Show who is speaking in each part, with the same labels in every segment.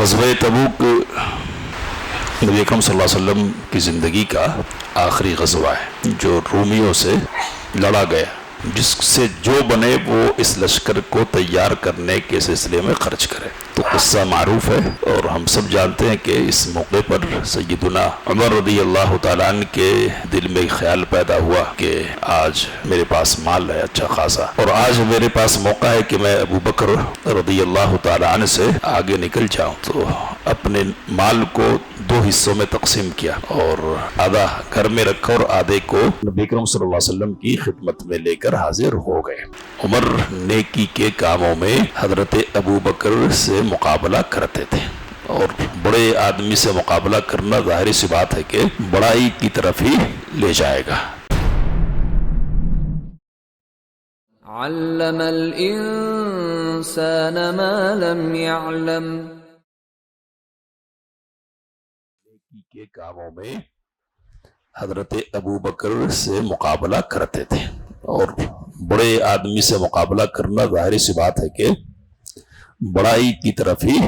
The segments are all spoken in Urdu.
Speaker 1: غزوہ تبوک نبی اکرم صلی اللہ علیہ وسلم کی زندگی کا آخری غزوہ ہے جو رومیوں سے لڑا گیا، جس سے جو بنے وہ اس لشکر کو تیار کرنے کے سلسلے میں خرچ کرے۔ تو قصہ معروف ہے اور ہم سب جانتے ہیں کہ اس موقع پر سیدنا عمر رضی اللہ تعالیٰ عنہ کے دل میں خیال پیدا ہوا کہ آج میرے پاس مال ہے اچھا خاصا، اور آج میرے پاس موقع ہے کہ میں ابو بکر رضی اللہ تعالیٰ عنہ سے آگے نکل جاؤں۔ تو اپنے مال کو دو حصوں میں تقسیم کیا اور آدھا گھر میں رکھا اور آدھے کو نبی اکرم صلی اللہ علیہ وسلم کی خدمت میں لے کر حاضر ہو گئے۔ عمر نیکی کے کاموں میں حضرت ابو بکر سے مقابلہ کرتے تھے، اور بڑے آدمی سے مقابلہ کرنا ظاہری سی بات ہے کہ بڑائی کی طرف ہی لے جائے گا۔
Speaker 2: علم الانسان ما لم يعلم،
Speaker 1: نیکی کے کاموں میں حضرت ابو بکر سے مقابلہ کرتے تھے، اور بڑے آدمی سے مقابلہ کرنا ظاہری سی بات ہے کہ بڑائی کی طرف ہی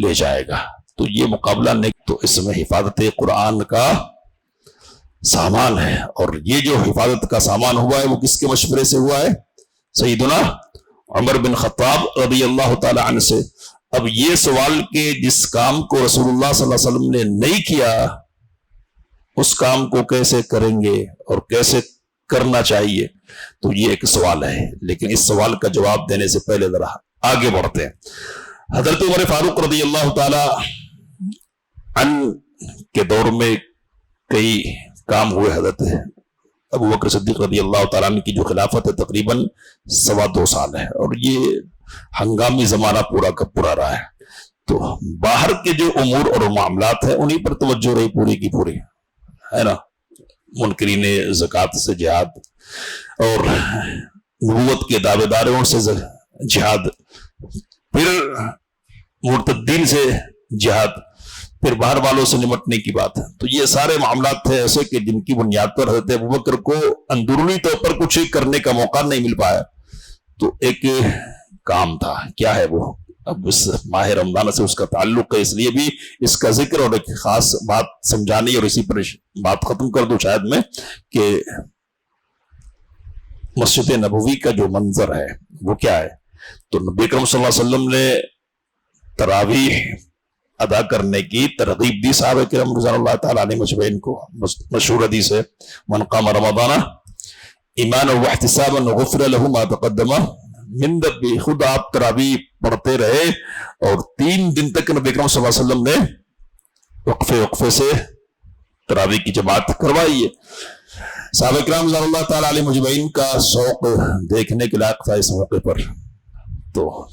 Speaker 1: لے جائے گا۔ تو یہ مقابلہ نہیں، تو اس میں حفاظت قرآن کا سامان ہے، اور یہ جو حفاظت کا سامان ہوا ہے وہ کس کے مشورے سے ہوا ہے؟ سیدنا عمر بن خطاب رضی اللہ تعالی عنہ سے۔ اب یہ سوال کہ جس کام کو رسول اللہ صلی اللہ علیہ وسلم نے نہیں کیا اس کام کو کیسے کریں گے اور کیسے کرنا چاہیے، تو یہ ایک سوال ہے، لیکن اس سوال کا جواب دینے سے پہلے ذرا آگے بڑھتے ہیں۔ حضرت عمر فاروق رضی اللہ تعالی عنہ کے دور میں کئی کام ہوئے۔ حضرت ابو بکر صدیق رضی اللہ تعالیٰ عنہ کی جو خلافت ہے تقریباً 2.25 سال ہے، اور یہ ہنگامی زمانہ پورا کا پورا رہا ہے۔ تو باہر کے جو امور اور معاملات ہیں انہی پر توجہ رہی پوری کی پوری، ہے نا۔ منکرین زکوٰۃ سے جہاد، اور نبوت کے دعوے داروں سے جہاد، پھر مرتدین سے جہاد، پھر باہر والوں سے نمٹنے کی بات ہے۔ تو یہ سارے معاملات تھے ایسے کہ جن کی بنیاد پر حضرت ابوبکر کو اندرونی طور پر کچھ کرنے کا موقع نہیں مل پایا۔ تو ایک کام تھا، کیا ہے وہ؟ اب اس ماہ رمضان سے اس کا تعلق ہے، اس لیے بھی اس کا ذکر اور ایک خاص بات سمجھانی، اور اسی پر بات ختم کر دوں شاید میں، کہ مسجد نبوی کا جو منظر ہے وہ کیا ہے؟ تو نبی اکرم صلی اللہ علیہ وسلم نے تراویح ادا کرنے کی ترغیب دی صحابہ کرام رضوان اللہ تعالیٰ علیہ مجمعین کو۔ مشہور حدیث ہے، من قام رمضان ایمانا واحتسابا غفر له ما تقدم من ذنبه۔ خود آپ تراویح پڑھتے رہے، اور 3 دن تک نبی اکرم صلی اللہ علیہ وسلم نے وقفے سے تراویح کی جماعت کروائی ہے۔ صحابہ کرام رضوان اللہ تعالیٰ علیہ مجمعین کا شوق دیکھنے کے لائق تھا اس موقع پر۔ تو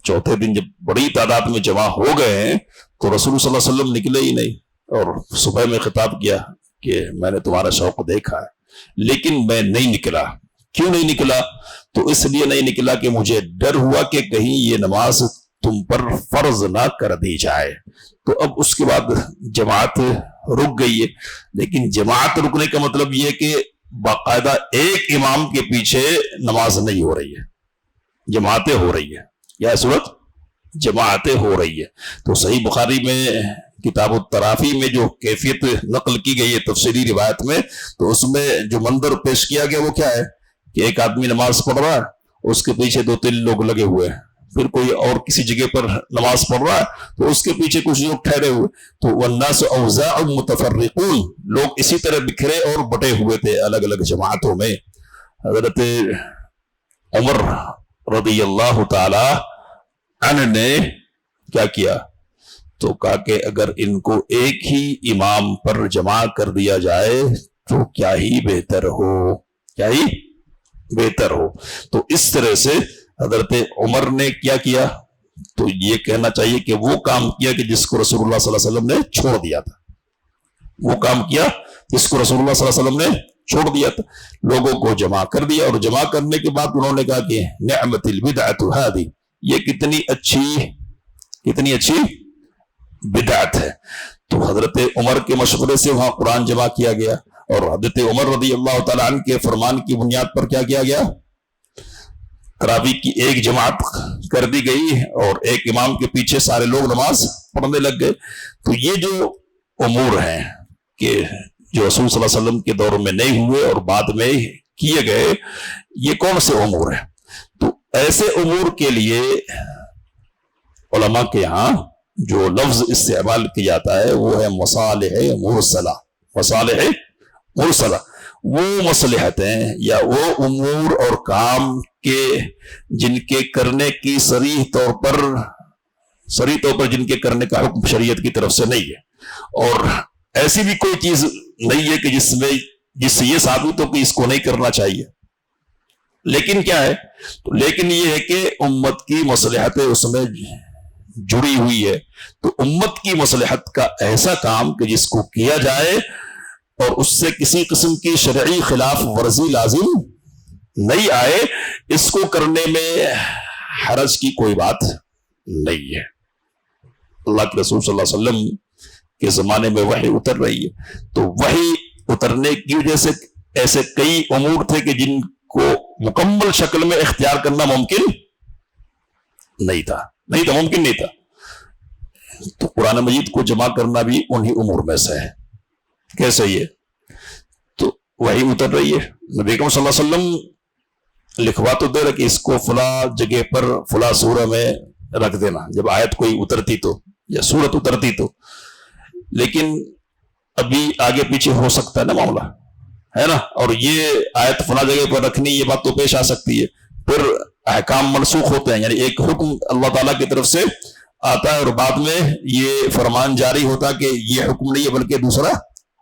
Speaker 1: چوتھے دن جب بڑی تعداد میں جمع ہو گئے ہیں تو رسول صلی اللہ علیہ وسلم نکلے ہی نہیں، اور صبح میں خطاب کیا کہ میں نے تمہارا شوق دیکھا ہے لیکن میں نہیں نکلا۔ کیوں نہیں نکلا؟ تو اس لیے نہیں نکلا کہ مجھے ڈر ہوا کہ کہیں یہ نماز تم پر فرض نہ کر دی جائے۔ تو اب اس کے بعد جماعت رک گئی ہے، لیکن جماعت رکنے کا مطلب یہ کہ باقاعدہ ایک امام کے پیچھے نماز نہیں ہو رہی ہے، جماعتیں ہو رہی ہے۔ یا صورت جماعتیں ہو رہی ہے۔ تو صحیح بخاری میں کتاب الترافی میں جو کیفیت نقل کی گئی ہے تفصیلی روایت میں، تو اس میں جو منظر پیش کیا گیا وہ کیا ہے کہ ایک آدمی نماز پڑھ رہا ہے، اس کے پیچھے 2-3 لوگ لگے ہوئے ہیں، پھر کوئی اور کسی جگہ پر نماز پڑھ رہا ہے تو اس کے پیچھے کچھ لوگ ٹھہرے ہوئے۔ تو والناس اوزاع متفرقون، لوگ اسی طرح بکھرے اور بٹے ہوئے تھے الگ الگ جماعتوں میں۔ حضرت عمر رضی اللہ تعالی عنہ نے کیا کیا؟ تو کہا کہ اگر ان کو ایک ہی امام پر جمع کر دیا جائے تو کیا ہی بہتر ہو، کیا ہی بہتر ہو۔ تو اس طرح سے حضرت عمر نے کیا کیا؟ تو یہ کہنا چاہیے کہ وہ کام کیا کہ جس کو رسول اللہ صلی اللہ علیہ وسلم نے چھوڑ دیا تھا، وہ کام کیا جس کو رسول اللہ صلی اللہ علیہ وسلم نے چھوڑ دیا تھا۔ لوگوں کو جمع کر دیا، اور جمع کرنے کے بعد انہوں نے کہا کہ نعمت البدعۃ ہذہ، یہ کتنی اچھی بدعت ہے۔ تو حضرت عمر کے مشورے سے وہاں قرآن جمع کیا گیا، اور حضرت عمر رضی اللہ تعالیٰ عنہ کے فرمان کی بنیاد پر کیا کیا گیا؟ تراویح کی ایک جماعت کر دی گئی اور ایک امام کے پیچھے سارے لوگ نماز پڑھنے لگ گئے. تو یہ جو امور ہیں کہ جو رسول صلی اللہ علیہ وسلم کے دور میں نہیں ہوئے اور بعد میں کیے گئے، یہ کون سے امور ہیں؟ تو ایسے امور کے لیے علماء کے یہاں جو لفظ استعمال کیا جاتا ہے وہ ہے مصالح مرسلہ. مصالح مرسلہ وہ مصلحتیں یا وہ امور اور کام کے جن کے کرنے کی صریح طور پر جن کے کرنے کا حکم شریعت کی طرف سے نہیں ہے، اور ایسی بھی کوئی چیز نہیں ہے کہ جس سے یہ ثابت ہو کہ اس کو نہیں کرنا چاہیے. لیکن کیا ہے؟ تو لیکن یہ ہے کہ امت کی مصلحتیں اس میں جڑی ہوئی ہے. تو امت کی مصلحت کا ایسا کام کہ جس کو کیا جائے اور اس سے کسی قسم کی شرعی خلاف ورزی لازم نہیں آئے، اس کو کرنے میں حرج کی کوئی بات نہیں ہے. اللہ کے رسول صلی اللہ علیہ وسلم کے زمانے میں وحی اتر رہی ہے، تو وحی اترنے کی وجہ سے ایسے کئی امور تھے کہ جن کو مکمل شکل میں اختیار کرنا ممکن نہیں تھا. ممکن نہیں تھا. تو قرآن مجید کو جمع کرنا بھی انہی امور میں سے ہے. کیسے یہ؟ تو وحی اتر رہی ہے، نبی اکرم صلی اللہ علیہ وسلم لکھوا تو دے رہے کہ اس کو فلاں جگہ پر فلاں سورہ میں رکھ دینا، جب آیت کوئی اترتی تو یا سورت اترتی تو. لیکن ابھی آگے پیچھے ہو سکتا ہے نا معاملہ، ہے نا، اور یہ آیت فلاں جگہ پر رکھنی، یہ بات تو پیش آ سکتی ہے. پھر احکام منسوخ ہوتے ہیں، یعنی ایک حکم اللہ تعالیٰ کی طرف سے آتا ہے اور بعد میں یہ فرمان جاری ہوتا کہ یہ حکم نہیں ہے بلکہ دوسرا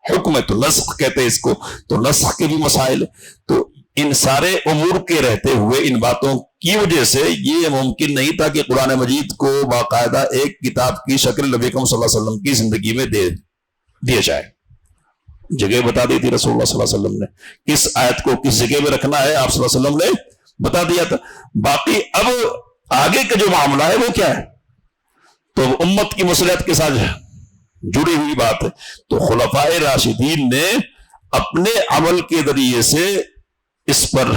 Speaker 1: حکم ہے، تو نسخ کہتے ہیں اس کو. تو نسخ کے بھی مسائل. تو ان سارے امور کے رہتے ہوئے ان باتوں کی وجہ سے یہ ممکن نہیں تھا کہ قرآن مجید کو باقاعدہ ایک کتاب کی شکل نبی اکرم صلی اللہ علیہ وسلم کی زندگی میں دے دیا جائے. جگہ بتا دی تھی رسول اللہ صلی اللہ علیہ وسلم نے، کس آیت کو کس جگہ میں رکھنا ہے آپ صلی اللہ علیہ وسلم نے بتا دیا تھا. باقی اب آگے کا جو معاملہ ہے وہ کیا ہے؟ تو امت کی مصلحت کے ساتھ جڑی ہوئی بات ہے. تو خلفائے راشدین نے اپنے عمل کے ذریعے سے اس پر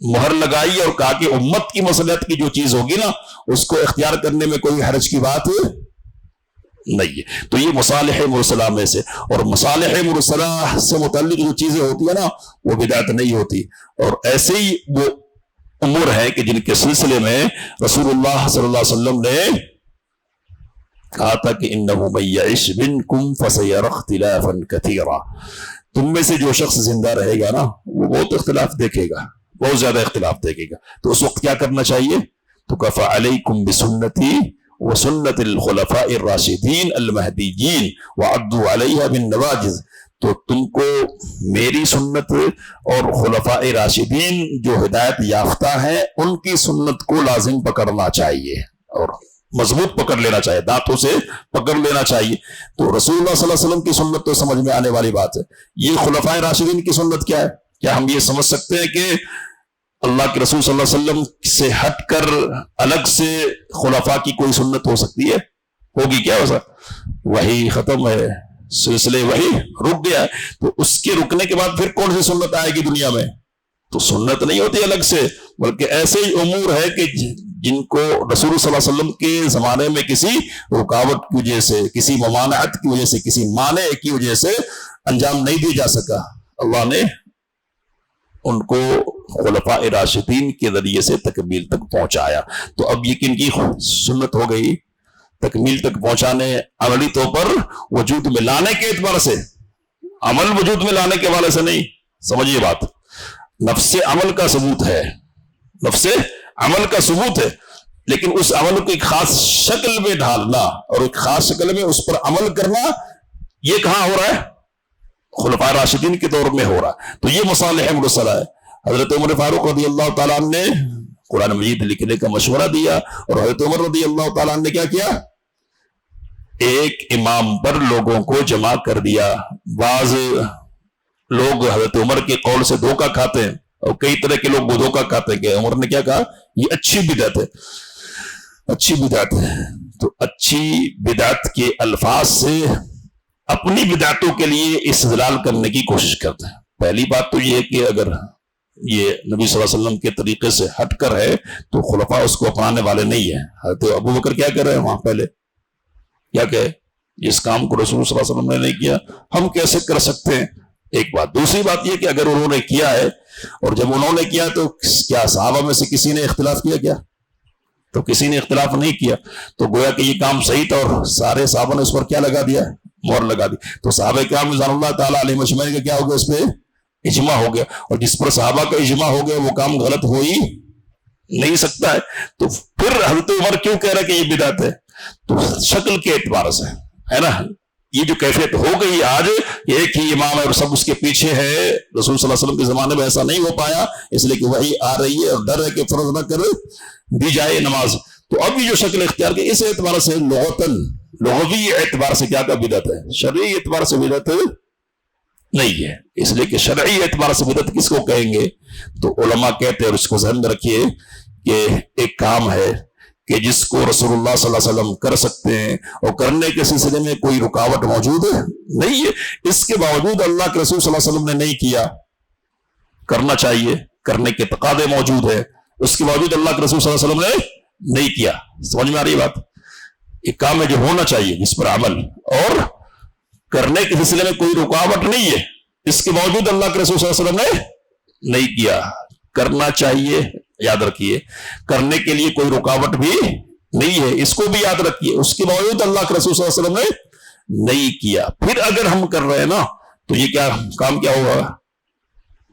Speaker 1: مہر لگائی اور کہا کہ امت کی مصلحت کی جو چیز ہوگی نا اس کو اختیار کرنے میں کوئی حرج کی بات نہیں ہے. تو یہ مصالح مرسلہ میں سے، اور مصالح مرسلہ سے متعلق جو چیزیں ہوتی ہیں نا وہ بدعت نہیں ہوتی. اور ایسے ہی وہ امور ہیں کہ جن کے سلسلے میں رسول اللہ صلی اللہ علیہ وسلم نے کہا تھا کہ انه من يعش منكم فسيرى اختلافا كثيرا. تم میں سے جو شخص زندہ رہے گا نا وہ بہت اختلاف دیکھے گا، بہت زیادہ اختلاف دیکھے گا. تو اس وقت کیا کرنا چاہیے؟ تو فعليكم بسنتي وسنة الخلفاء الراشدين المهديين وعضوا عليها بالنواجذ. تو تم کو میری سنت اور خلفاء راشدین جو ہدایت یافتہ ہیں ان کی سنت کو لازم پکڑنا چاہیے اور مضبوط پکڑ لینا چاہیے، دانتوں سے پکڑ لینا چاہیے. تو رسول اللہ صلی اللہ علیہ وسلم کی سنت تو سمجھ میں آنے والی بات ہے. یہ خلفاء راشدین کی سنت کیا ہے؟ کیا ہم یہ سمجھ سکتے ہیں کہ اللہ کے رسول صلی اللہ علیہ وسلم سے ہٹ کر الگ سے خلفاء کی کوئی سنت ہو سکتی ہے؟ ہوگی کیا؟ ویسا وہی ختم ہے، سلسلے وہی رک گیا ہے. تو اس کے رکنے کے بعد پھر کون سی سنت آئے گی دنیا میں؟ تو سنت نہیں ہوتی الگ سے، بلکہ ایسے ہی امور ہے کہ جن کو رسول صلی اللہ علیہ وسلم کے زمانے میں کسی رکاوٹ کی وجہ سے، کسی ممانعت کی وجہ سے، کسی مانع کی وجہ سے انجام نہیں دیا جا سکا، اللہ نے ان کو خلفاء راشدین کے ذریعے سے تکمیل تک پہنچایا. تو اب یہ کن کی سنت ہو گئی؟ تکمیل تک پہنچانے، عملی طور پر وجود میں لانے کے اعتبار سے، عمل وجود میں لانے کے والے سے نہیں. سمجھیے بات، نفس عمل کا ثبوت ہے، نفس عمل کا ثبوت ہے، لیکن اس عمل کو ایک خاص شکل میں ڈھالنا اور ایک خاص شکل میں اس پر عمل کرنا، یہ کہاں ہو رہا ہے؟ خلفاء راشدین کے دور میں ہو رہا ہے. تو یہ مصالح مرسلہ ہے. حضرت عمر فاروق رضی اللہ تعالیٰ عنہ نے قرآن مجید لکھنے کا مشورہ دیا، اور حضرت عمر رضی اللہ تعالیٰ عنہ نے کیا کیا؟ ایک امام پر لوگوں کو جمع کر دیا. بعض لوگ حضرت عمر کے قول سے دھوکہ کھاتے ہیں اور کئی طرح کے لوگ وہ دھوکہ کھاتے ہیں کہ عمر نے کیا کہا؟ یہ اچھی بدعت ہے، اچھی بدعت ہے. تو اچھی بدعت کے الفاظ سے اپنی بدعتوں کے لیے استدلال کرنے کی کوشش کرتے ہیں. پہلی بات تو یہ ہے کہ اگر یہ نبی صلی اللہ علیہ وسلم کے طریقے سے ہٹ کر ہے تو خلفاء اس کو اپنانے والے نہیں ہیں. حضرت ابو بکر کیا کر رہے ہیں وہاں پہلے کیا کہے اس کام کو رسول صلی اللہ علیہ وسلم نے نہیں کیا ہم کیسے کر سکتے ہیں. ایک بات. دوسری بات یہ کہ اگر انہوں نے کیا ہے اور جب انہوں نے کیا تو کیا صحابہ میں سے کسی نے اختلاف کیا کیا؟ تو کسی نے اختلاف نہیں کیا. تو گویا کہ یہ کام صحیح تھا اور سارے صحابہ نے اس پر کیا لگا دیا؟ مہر لگا دی. تو صحابہ کرام رضوان اللہ تعالیٰ علیہ مجمعین کا کیا ہو گیا؟ اس پہ اجماع ہو گیا. اور جس پر صحابہ کا اجماع ہو گیا وہ کام غلط ہو ہی نہیں سکتا ہے. تو پھر حضرت عمر کیوں کہہ رہا کہ یہ بدعت ہے؟ تو شکل کے اعتبار سے ہے نا. یہ جو کیفیت ہو گئی آج ایک ہی امام ہے اور سب اس کے پیچھے ہے. رسول صلی اللہ علیہ وسلم کے زمانے میں ایسا نہیں ہو پایا اس لیے کہ وہی آ رہی ہے اور ڈر ہے کہ فرض نہ کر دی جائے نماز. تو اب یہ جو شکل اختیار کی اس اعتبار سے لغوی اعتبار سے کیا بدعت ہے؟ شرعی اعتبار سے بدعت نہیں ہے. اس لیے کہ شرعی اعتبار سے بدعت کس کو کہیں گے؟ تو علماء کہتے ہیں اور اس کو ذہن میں رکھیے کہ ایک کام ہے کہ جس کو رسول اللہ صلی اللہ علیہ وسلم کر سکتے ہیں اور کرنے کے سلسلے میں کوئی رکاوٹ موجود نہیں ہے. اس کے باوجود اللہ کے رسول صلی اللہ علیہ وسلم نے نہیں کیا. کرنا چاہیے کرنے کے تقاضے موجود ہے اس کے باوجود اللہ کے رسول صلی اللہ علیہ وسلم نے نہیں کیا. سمجھ میں آ رہی بات؟ ایک کام ہے جو ہونا چاہیے جس پر عمل اور کرنے کے سلسلے میں کوئی رکاوٹ نہیں ہے اس کے باوجود اللہ کے رسول صلی اللہ علیہ وسلم نے نہیں کیا. کرنا چاہیے یاد رکھیے کرنے کے لیے کوئی رکاوٹ بھی نہیں ہے اس کو بھی یاد رکھیے اس کے باوجود اللہ کے رسول صلی اللہ علیہ وسلم نے نہیں کیا. پھر اگر ہم کر رہے ہیں نا تو یہ کیا کام کیا ہوگا؟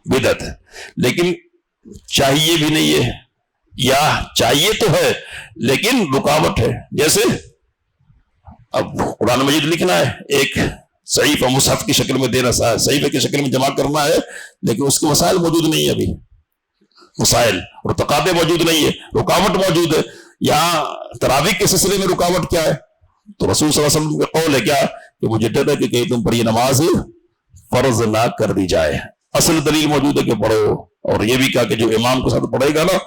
Speaker 1: بدعت ہے. لیکن چاہیے بھی نہیں ہے یا چاہیے تو ہے لیکن رکاوٹ ہے. جیسے اب قرآن مجید لکھنا ہے ایک صحیفہ مصحف کی شکل میں دینا صحیفے کی شکل میں جمع کرنا ہے لیکن اس کے مسائل موجود نہیں ہے. ابھی مسائل اور تقاضے موجود نہیں ہے رکاوٹ موجود ہے. یہاں تراویح کے سلسلے میں رکاوٹ کیا ہے؟ تو رسول صلی اللہ علیہ وسلم کا قول ہے کیا کہ مجھے ڈر ہے کہ کہیں تم پر یہ نماز فرض نہ کر دی جائے. اصل دلیل موجود ہے کہ پڑھو اور یہ بھی کہا کہ جو امام کے ساتھ پڑھے گا نا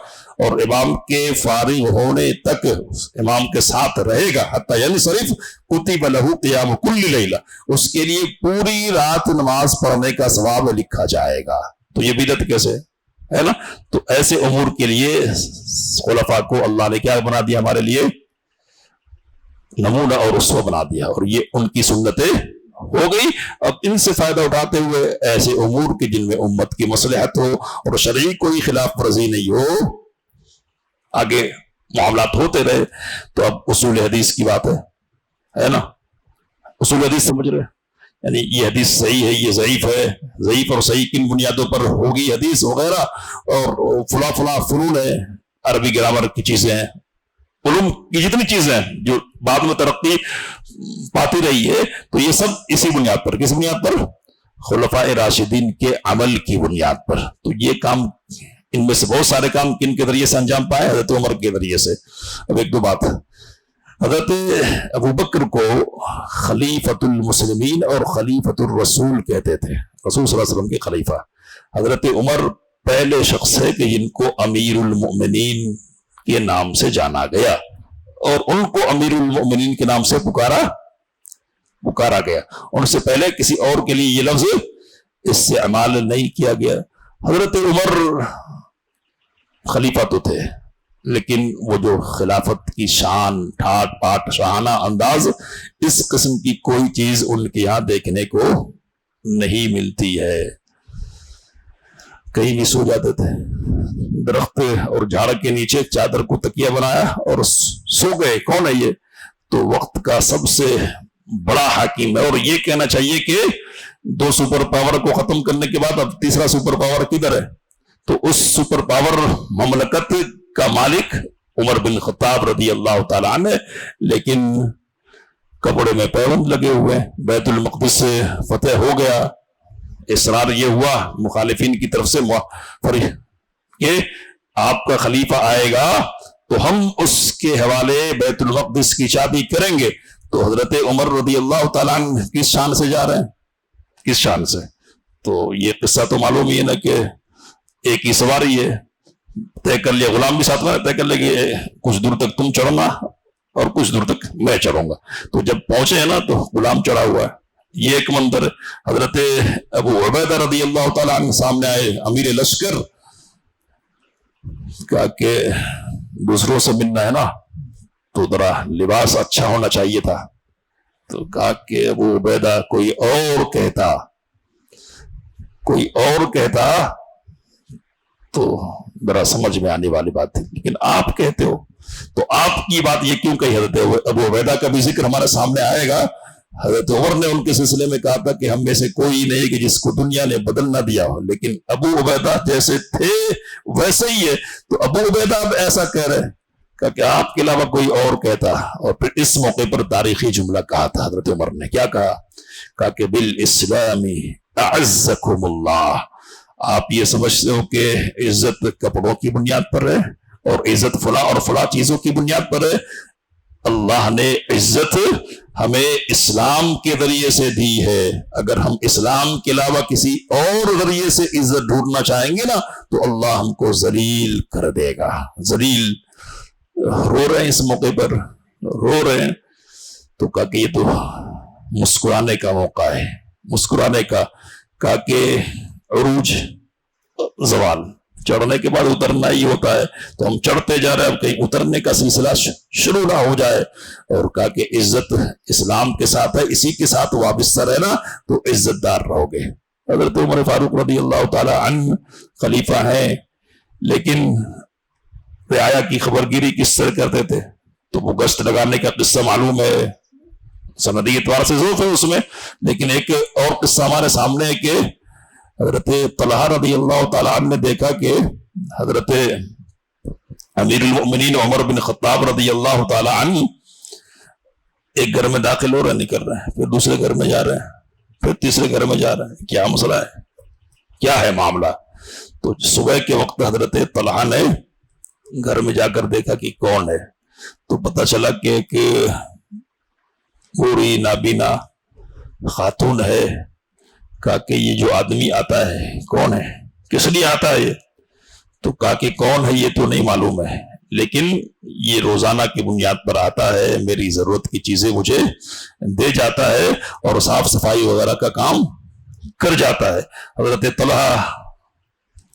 Speaker 1: اور امام کے فارغ ہونے تک امام کے ساتھ رہے گا حتی ینصرف کتب لہ قیام کل لیلہ اس کے لیے پوری رات نماز پڑھنے کا ثواب لکھا جائے گا. تو یہ بدعت کیسے ہے نا؟ تو ایسے امور کے لیے خلفاء کو اللہ نے کیا بنا دیا؟ ہمارے لیے نمونہ اور اسوہ بنا دیا اور یہ ان کی سنتیں ہو گئی. اب ان سے فائدہ اٹھاتے ہوئے ایسے امور کے جن میں امت کی مصلحت ہو اور شرعی کوئی خلاف ورزی نہیں ہو آگے معاملات ہوتے رہے. تو اب اصول حدیث کی بات ہے نا. اصول حدیث سمجھ رہے یعنی یہ حدیث صحیح ہے یہ ضعیف ہے. ضعیف اور صحیح کن بنیادوں پر ہوگی حدیث وغیرہ اور فلاں فنون ہے عربی گرامر کی چیزیں ہیں علوم کی جتنی چیزیں ہیں جو بعد میں ترقی پاتی رہی ہے تو یہ سب اسی بنیاد پر کس بنیاد پر؟ خلفاء راشدین کے عمل کی بنیاد پر. تو یہ کام ان میں سے بہت سارے کام کن کے ذریعے سے انجام پائے؟ حضرت عمر کے ذریعے سے. اب ایک دو بات حضرت ابو بکر کو خلیفۃ المسلمین اور خلیفۃ الرسول کہتے تھے. رسول صلی اللہ علیہ وسلم کے خلیفہ. حضرت عمر پہلے شخص ہے کہ جن کو امیر المؤمنین کے نام سے جانا گیا اور ان کو امیر المؤمنین کے نام سے پکارا گیا. ان سے پہلے کسی اور کے لیے یہ لفظ استعمال نہیں کیا گیا. حضرت عمر خلیفہ تو تھے لیکن وہ جو خلافت کی شان ٹھاٹ پاٹ شاہانہ انداز اس قسم کی کوئی چیز ان کے یہاں دیکھنے کو نہیں ملتی ہے. کہیں بھی سو جاتے تھے درخت اور جھاڑ کے نیچے چادر کو تکیہ بنایا اور سو گئے. کون ہے یہ؟ تو وقت کا سب سے بڑا حاکم ہے. اور یہ کہنا چاہیے کہ 2 سپر پاور کو ختم کرنے کے بعد اب تیسرا سپر پاور کدھر ہے؟ تو اس سپر پاور مملکت کا مالک عمر بن خطاب رضی اللہ تعالیٰ عنہ. لیکن کپڑے میں پیوند لگے ہوئے. بیت المقدس سے فتح ہو گیا. اصرار یہ ہوا مخالفین کی طرف سے کہ آپ کا خلیفہ آئے گا تو ہم اس کے حوالے بیت المقدس کی چابی کریں گے. تو حضرت عمر رضی اللہ تعالیٰ عنہ کس شان سے جا رہے ہیں؟ کس شان سے؟ تو یہ قصہ تو معلوم ہی ہے نا کہ ایک ہی سواری ہے. طے کر لیا غلام بھی ساتھ میں طے کر لے کہ کچھ دور تک تم چڑھنا اور کچھ دور تک میں چڑھوں گا. تو جب پہنچے ہیں نا تو غلام چڑھا ہوا ہے. یہ ایک منظر. حضرت ابو عبیدہ رضی اللہ تعالیٰ عنہ سامنے آئے امیر لشکر کہا کہ دوسروں سے ملنا ہے نا تو ذرا لباس اچھا ہونا چاہیے تھا. تو کہا کہ ابو عبیدہ کوئی اور کہتا تو ذرا سمجھ میں آنے والی بات تھی، لیکن آپ کہتے ہو تو آپ کی بات یہ کیوں کہی؟ حضرت ابو عبیدہ کا بھی ذکر ہمارے سامنے آئے گا. حضرت عمر نے ان کے سلسلے میں کہا تھا کہ ہم میں سے کوئی نہیں کہ جس کو دنیا نے بدل نہ دیا ہو، لیکن ابو عبیدہ جیسے تھے ویسے ہی ہے. تو ابو عبیدہ اب ایسا کہہ رہے کہا کہ آپ کے علاوہ کوئی اور کہتا. اور پھر اس موقع پر تاریخی جملہ کہا تھا حضرت عمر نے. کیا کہا کہ بالاسلام اعزکم اللہ. آپ یہ سمجھتے ہو کہ عزت کپڑوں کی بنیاد پر ہے اور عزت فلاں اور فلاں چیزوں کی بنیاد پر ہے. اللہ نے عزت ہمیں اسلام کے ذریعے سے دی ہے. اگر ہم اسلام کے علاوہ کسی اور ذریعے سے عزت ڈھونڈنا چاہیں گے نا تو اللہ ہم کو ذلیل کر دے گا. ذلیل. رو رہے ہیں اس موقع پر، رو رہے ہیں. تو کہا کہ یہ تو مسکرانے کا موقع ہے، مسکرانے کا. کہا کہ عروج زوال، چڑھنے کے بعد اترنا ہی ہوتا ہے، تو ہم چڑھتے جا رہے ہیں، اب کہیں اترنے کا سلسلہ شروع نہ ہو جائے. اور کہا کہ عزت اسلام کے ساتھ ہے، اسی کے ساتھ وابستہ رہنا تو عزت دار رہو گے. حضرت عمر فاروق رضی اللہ تعالی عنہ خلیفہ ہیں، لیکن رعایا کی خبرگیری کس طرح کرتے تھے؟ تو وہ گشت لگانے کا قصہ معلوم ہے، سندی اعتبار سے ضعف ہے اس میں، لیکن ایک اور قصہ ہمارے سامنے ہے کہ حضرت طلحہ رضی اللہ تعالیٰ عنہ نے دیکھا کہ حضرت امیر المؤمنین عمر بن خطاب رضی اللہ تعالیٰ عنہ ایک گھر میں داخل ہو رہے ہیں، نکل رہے ہیں، پھر دوسرے گھر میں جا رہے ہیں، پھر تیسرے گھر میں جا رہے ہیں. کیا مسئلہ ہے؟ کیا ہے معاملہ؟ تو صبح کے وقت حضرت طلحہ نے گھر میں جا کر دیکھا کہ کون ہے. تو پتہ چلا کہ ایک بوڑھی نابینا خاتون ہے. کہا کہ یہ جو آدمی آتا ہے کون ہے، کس لیے آتا ہے یہ؟ تو کہا کہ کون ہے یہ تو نہیں معلوم ہے، لیکن یہ روزانہ کی بنیاد پر آتا ہے، میری ضرورت کی چیزیں مجھے دے جاتا ہے اور صاف صفائی وغیرہ کا کام کر جاتا ہے. حضرت طلحہ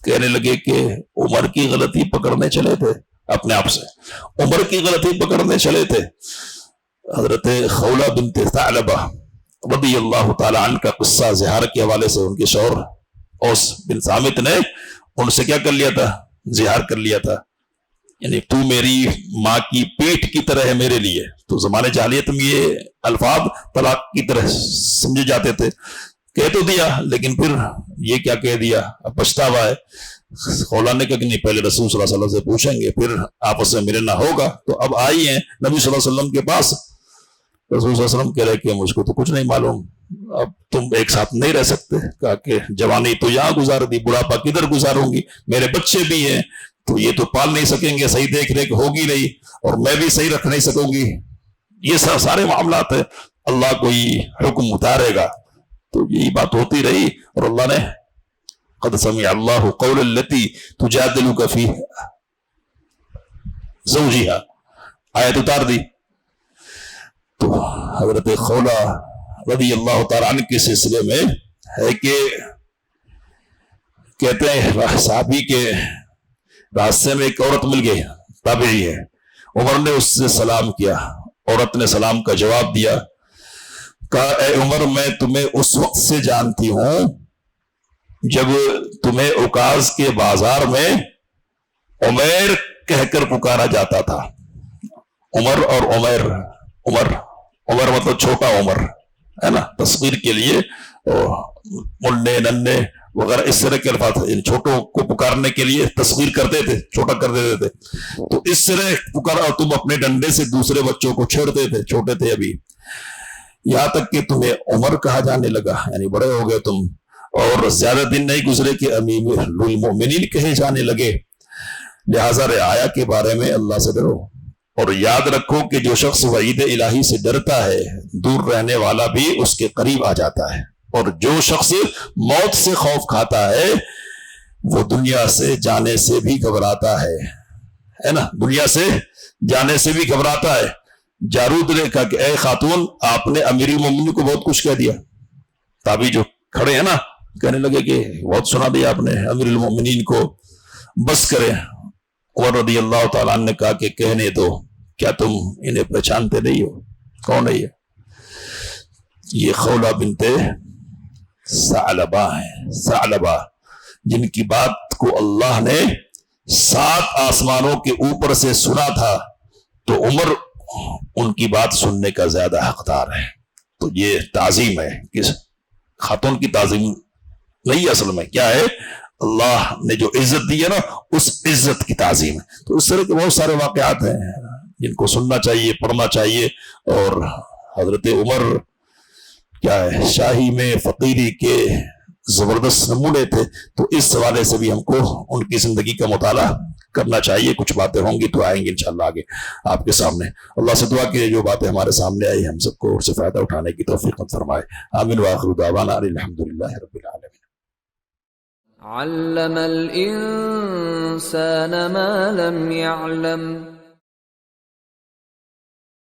Speaker 1: کہنے لگے کہ عمر کی غلطی پکڑنے چلے تھے، اپنے آپ سے عمر کی غلطی پکڑنے چلے تھے. حضرت خولہ بنت ثعلبہ رضی اللہ تعالی عنہ کا قصہ زہار کے حوالے سے، ان کے شوہر اوس بن صامت نے ان سے کیا کر لیا تھا؟ زہار کر لیا تھا. یعنی تو میری ماں کی پیٹھ کی طرح ہے میرے لیے. تو زمانے جاہلیت میں یہ الفاظ طلاق کی طرح سمجھے جاتے تھے. کہہ تو دیا لیکن پھر یہ کیا کہہ دیا، اب پچھتاوا ہے. خولہ نے کہا کہ نہیں، پہلے رسول صلی اللہ علیہ وسلم سے پوچھیں گے، پھر آپس میں ملنا ہوگا. تو اب آئی ہیں نبی صلی اللہ علیہ وسلم کے پاس. رسول صلی اللہ علیہ وسلم کہہ رہے کہ مجھ کو تو کچھ نہیں معلوم، اب تم ایک ساتھ نہیں رہ سکتے. کہا کہ جوانی تو یہاں گزار دی، بڑھاپا کدھر گزاروں گی، میرے بچے بھی ہیں تو یہ تو پال نہیں سکیں گے، صحیح دیکھ ریکھ ہوگی نہیں، اور میں بھی صحیح رکھ نہیں سکوں گی. یہ سارے معاملات ہیں، اللہ کوئی حکم اتارے گا. تو یہی بات ہوتی رہی اور اللہ نے قد سمع اللہ قول التی تجادلک فی زوجہا آیت اتار دی. تو حضرت خولہ رضی اللہ تعالیٰ عنہ کے سلسلے میں ہے کہ کہتے ہیں صحابی کے راستے میں ایک عورت مل گئی، تابعی ہے. عمر نے اس سے سلام کیا، عورت نے سلام کا جواب دیا. کہا اے عمر، میں تمہیں اس وقت سے جانتی ہوں جب تمہیں عکاظ کے بازار میں عمیر کہہ کر پکارا جاتا تھا. عمر اور عمر مطلب چھوٹا عمر ہے نا، تصغیر کے لیے مننے ننے وغیرہ اس طرح کے الفاظ، چھوٹوں کو پکارنے کے لیے تصغیر کرتے تھے، چھوٹا کر دیتے تھے. تو اس طرح پکارا، اور تم اپنے ڈنڈے سے دوسرے بچوں کو چھیڑتے تھے، چھوٹے تھے ابھی، یہاں تک کہ تمہیں عمر کہا جانے لگا، یعنی بڑے ہو گئے تم، اور زیادہ دن نہیں گزرے کہ امیر المؤمنین کہے جانے لگے. لہذا رعایا کے بارے میں اللہ سے ڈرو، اور یاد رکھو کہ جو شخص وعید الہی سے ڈرتا ہے دور رہنے والا بھی اس کے قریب آ جاتا ہے، اور جو شخص موت سے خوف کھاتا ہے وہ دنیا سے جانے سے بھی گھبراتا ہے نا، دنیا سے جانے سے بھی گھبراتا ہے. جارود نے کہا کہ اے خاتون، آپ نے امیر المومنین کو بہت کچھ کہہ دیا. تابعی جو کھڑے ہیں نا کہنے لگے کہ بہت سنا دیا آپ نے امیر المومنین کو، بس کریں. عمر رضی اللہ تعالیٰ عنہ نے کہا کہ کہنے دو، کیا تم انہیں پہچانتے نہیں ہو؟ کون ہے یہ خولہ بنت ثعلبہ ہیں، ثعلبہ جن کی بات کو اللہ نے 7 آسمانوں کے اوپر سے سنا تھا، تو عمر ان کی بات سننے کا زیادہ حقدار ہے۔ تو یہ تعظیم ہے، کس خاتون کی تعظیم نہیں، اصل میں کیا ہے، اللہ نے جو عزت دی ہے نا اس عزت کی تعظیم ہے۔ تو اس طرح کے بہت سارے واقعات ہیں جن کو سننا چاہیے، پڑھنا چاہیے۔ اور حضرت عمر کیا ہے، شاہی میں فقیری کے زبردست نمونے تھے، تو اس حوالے سے بھی ہم کو ان کی زندگی کا مطالعہ کرنا چاہیے۔ کچھ باتیں ہوں گی تو آئیں گے انشاءاللہ آگے آپ کے سامنے۔ اللہ سے دعا کہ جو باتیں ہمارے سامنے آئی ہم سب کو اس سے فائدہ اٹھانے کی توفیق عطا فرمائے۔ آمین وآخر دعوانا الحمدللہ رب العالمین۔
Speaker 2: علم الإنسان ما لم يعلم